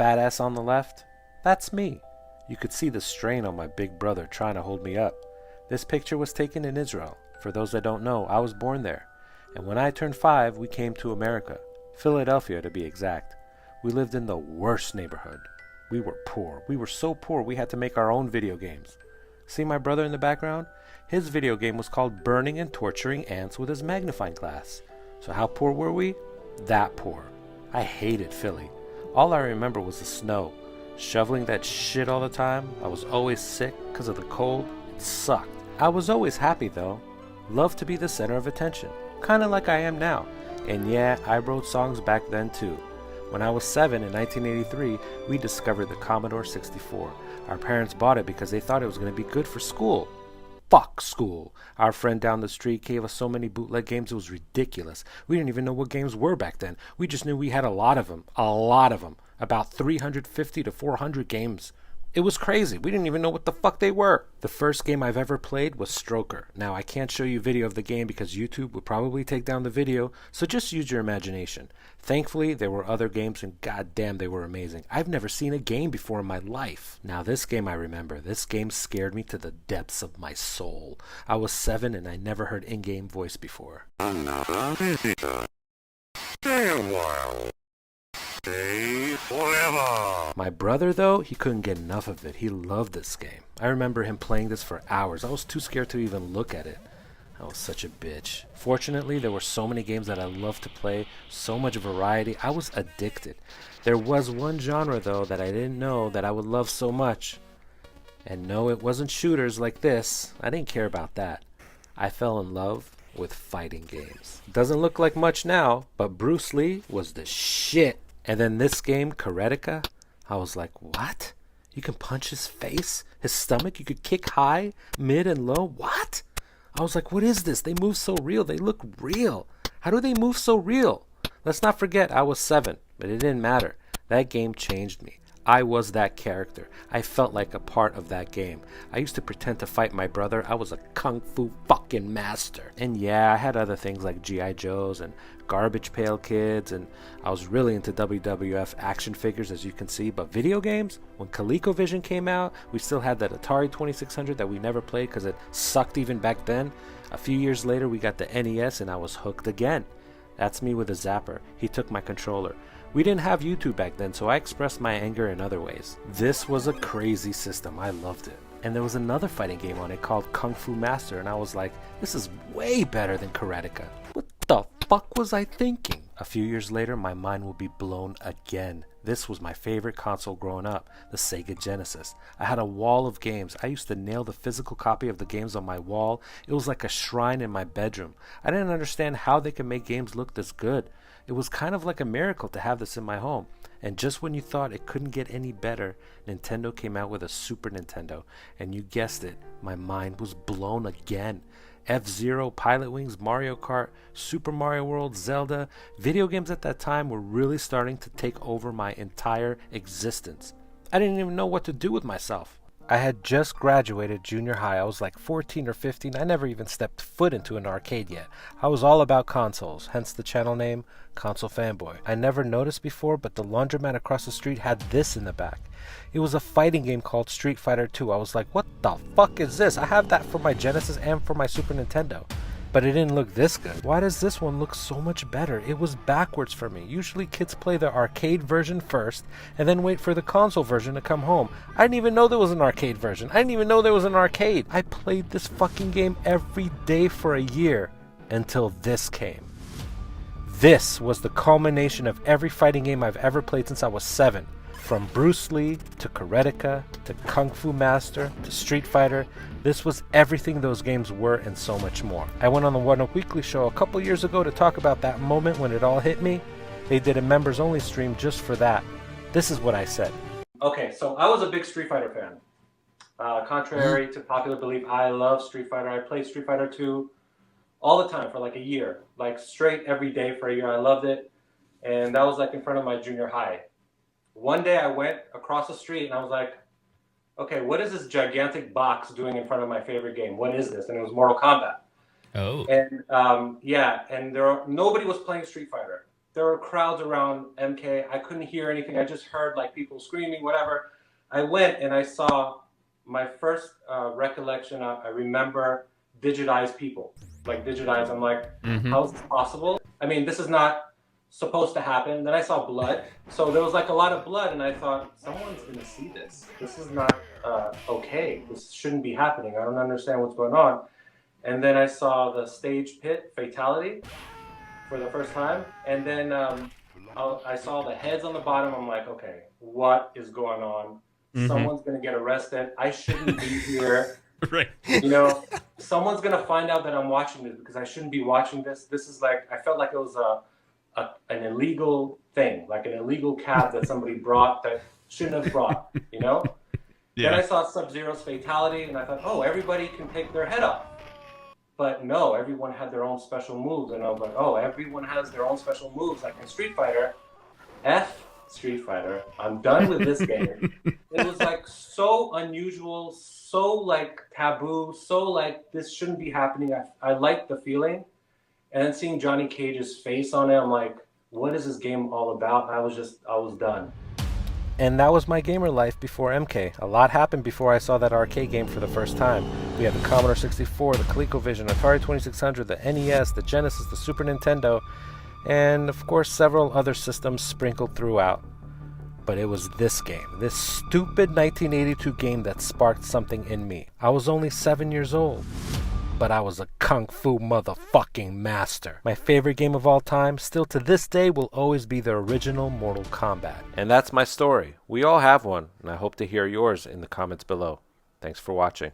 fat ass on the left? That's me. You could see the strain on my big brother trying to hold me up. This picture was taken in Israel. For those that don't know, I was born there. And when I turned 5, we came to America. Philadelphia, to be exact. We lived in the worst neighborhood. We were poor. We were so poor we had to make our own video games. See my brother in the background? His video game was called Burning and Torturing Ants with his magnifying glass. So how poor were we? That poor. I hated Philly. All I remember was the snow. Shoveling that shit all the time. I was always sick because of the cold. It sucked. I was always happy though. Loved to be the center of attention. Kinda like I am now. And yeah, I wrote songs back then too. When I was 7 in 1983, we discovered the Commodore 64. Our parents bought it because they thought it was going to be good for school. Fuck school. Our friend down the street gave us so many bootleg games it was ridiculous. We didn't even know what games were back then. We just knew we had a lot of them. A lot of them. About 350 to 400 games. It was crazy. We didn't even know what the fuck they were. The first game I've ever played was Stroker. Now, I can't show you video of the game because YouTube would probably take down the video, so just use your imagination. Thankfully, there were other games, and goddamn, they were amazing. I've never seen a game before in my life. Now, this game I remember. This game scared me to the depths of my soul. I was 7, and I never heard in-game voice before. Another visitor. Stay a while. Stay forever. My brother, though, he couldn't get enough of it. He loved this game. I remember him playing this for hours. I was too scared to even look at it. I was such a bitch. Fortunately, there were so many games that I loved to play, so much variety. I was addicted. There was one genre, though, that I didn't know that I would love so much. And no, it wasn't shooters like this. I didn't care about that. I fell in love with fighting games. Doesn't look like much now, but Bruce Lee was the shit. And then this game, Karetica, I was like, what? You can punch his face, his stomach, you could kick high, mid, and low? What? I was like, what is this? They move so real. They look real. How do they move so real? Let's not forget, I was 7, but it didn't matter. That game changed me. I was that character. I felt like a part of that game. I used to pretend to fight my brother. I was a kung fu fucking master. And yeah, I had other things like G.I. Joes and Garbage Pail Kids, and I was really into WWF action figures, as you can see. But video games, when ColecoVision came out, we still had that Atari 2600 that we never played because it sucked even back then. A few years later, we got the NES, and I was hooked again. That's me with a zapper. He took my controller. We didn't have YouTube back then, so I expressed my anger in other ways. This was a crazy system. I loved it. And there was another fighting game on it called Kung Fu Master, and I was like, this is way better than Karetica. What the fuck was I thinking? A few years later, my mind will be blown again. This was my favorite console growing up, the Sega Genesis. I had a wall of games. I used to nail the physical copy of the games on my wall. It was like a shrine in my bedroom. I didn't understand how they could make games look this good. It was kind of like a miracle to have this in my home. And just when you thought it couldn't get any better, Nintendo came out with a Super Nintendo. And you guessed it, my mind was blown again. F-Zero, Pilot Wings, Mario Kart, Super Mario World, Zelda. Video games at that time were really starting to take over my entire existence. I didn't even know what to do with myself. I had just graduated junior high. I was like 14 or 15. I never even stepped foot into an arcade yet. I was all about consoles, hence the channel name, Console Fanboy. I never noticed before, but the laundromat across the street had this in the back. It was a fighting game called Street Fighter 2. I was like, what the fuck is this? I have that for my Genesis and for my Super Nintendo. But it didn't look this good. Why does this one look so much better? It was backwards for me. Usually kids play the arcade version first and then wait for the console version to come home. I didn't even know there was an arcade version. I didn't even know there was an arcade. I played this fucking game every day for a year until this came. This was the culmination of every fighting game I've ever played since I was 7. From Bruce Lee to Karetica to Kung Fu Master to Street Fighter, this was everything those games were and so much more. I went on the One Up Weekly show a couple years ago to talk about that moment when it all hit me. They did a members only stream just for that. This is what I said. Okay, so I was a big Street Fighter fan. Contrary to popular belief, I love Street Fighter. I played Street Fighter 2 all the time for like a year. Like straight every day for a year. I loved it. And that was like in front of my junior high. One day I went across the street and I was like, okay, what is this gigantic box doing in front of my favorite game? What is this? And it was Mortal Kombat. Oh. And yeah, and nobody was playing Street Fighter. there were crowds around MK. I couldn't hear anything. I just heard like people screaming, whatever. I went and I saw my first recollection. I remember digitized people, like digitized. I'm like, how is this possible? I mean, this is not supposed to happen. Then I saw blood. So there was like a lot of blood, and I thought, someone's gonna see this. This is not okay. This shouldn't be happening. I don't understand what's going on. And then I saw the stage pit fatality for the first time, and then I saw the heads on the bottom. I'm like, okay, what is going on? Someone's gonna get arrested. I shouldn't be here. Right. You know, someone's gonna find out that I'm watching this because I shouldn't be watching this. This is like, I felt like it was an illegal thing, like an illegal cab that somebody brought that shouldn't have brought, you know? Yeah. Then I saw Sub-Zero's fatality, and I thought, oh, everybody can take their head off. But no, everyone had their own special moves, and I was like, oh, everyone has their own special moves, like in Street Fighter. F Street Fighter. I'm done with this game. It was like so unusual, so like taboo, so like this shouldn't be happening. I liked the feeling. And then seeing Johnny Cage's face on it, I'm like, what is this game all about? I was done. And that was my gamer life before MK. A lot happened before I saw that arcade game for the first time. We had the Commodore 64, the ColecoVision, Atari 2600, the NES, the Genesis, the Super Nintendo, and of course several other systems sprinkled throughout. But it was this game, this stupid 1982 game that sparked something in me. I was only 7 years old, but I was a kung fu motherfucking master. My favorite game of all time, still to this day, will always be the original Mortal Kombat. And that's my story. We all have one, and I hope to hear yours in the comments below. Thanks for watching.